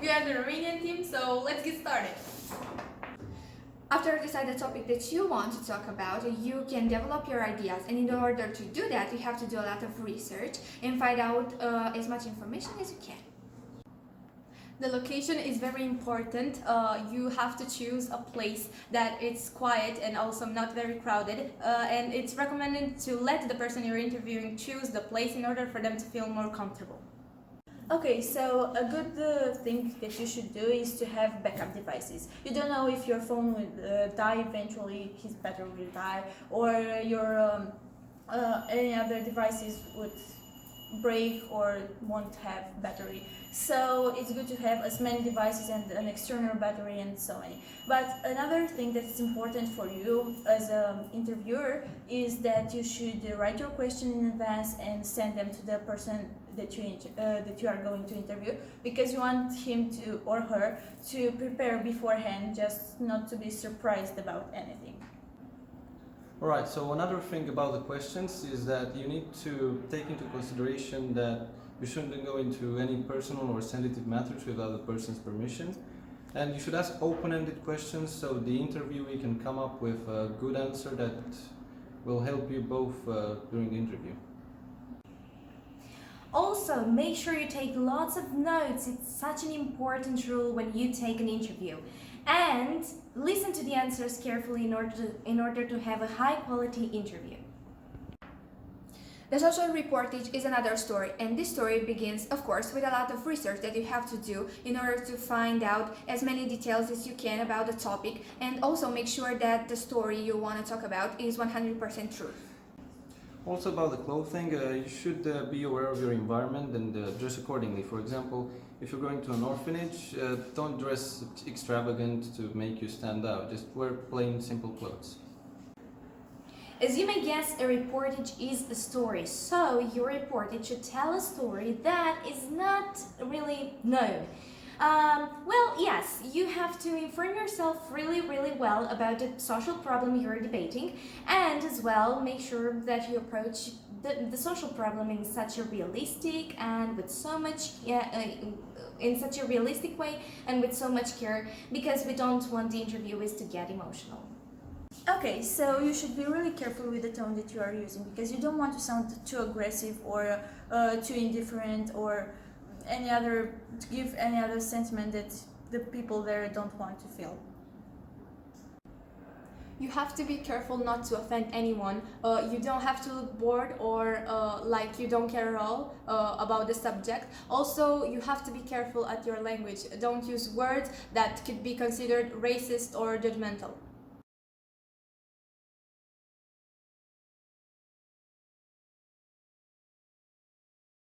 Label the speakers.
Speaker 1: We are the Romanian team, so let's get started.
Speaker 2: After you decide the topic that you want to talk about, you can develop your ideas, and in order to do that, you have to do a lot of research and find out as much information as you can.
Speaker 1: The location is very important. You have to choose a place that it's quiet and also not very crowded, and it's recommended to let the person you're interviewing choose the place in order for them to feel more comfortable.
Speaker 3: Okay, so a good thing that you should do is to have backup devices. You don't know if your phone will die eventually, his battery will die, or your any other devices would break or won't have battery. So it's good to have as many devices and an external battery and so many. But another thing that's important for you as an interviewer is that you should write your question in advance and send them to the person that you are going to interview, because you want him to or her to prepare beforehand, just not to be surprised about anything.
Speaker 4: Alright, so another thing about the questions is that you need to take into consideration that you shouldn't go into any personal or sensitive matters without the person's permission. And you should ask open-ended questions so the interviewee can come up with a good answer that will help you both during the interview.
Speaker 2: Also, make sure you take lots of notes. It's such an important rule when you take an interview. And listen to the answers carefully in order to have a high-quality interview. The social reportage is another story, and this story begins, of course, with a lot of research that you have to do in order to find out as many details as you can about the topic, and also make sure that the story you want to talk about is 100% true.
Speaker 4: Also about the clothing, you should be aware of your environment and dress accordingly. For example, if you're going to an orphanage, don't dress extravagant to make you stand out. Just wear plain, simple clothes.
Speaker 2: As you may guess, a reportage is a story, so your reportage should tell a story that is not really known. Well, yes, you have to inform yourself really well about the social problem you're debating, and as well make sure that you approach the social problem in such a realistic and with so much in such a realistic way and with so much care, because we don't want the interviewers to get emotional.
Speaker 3: Okay, so you should be really careful with the tone that you are using, because you don't want to sound too aggressive or too indifferent or to give any other sentiment that the people there don't want to feel.
Speaker 1: You have to be careful not to offend anyone. You don't have to look bored or like you don't care at all about the subject. Also, you have to be careful at your language. Don't use words that could be considered racist or judgmental.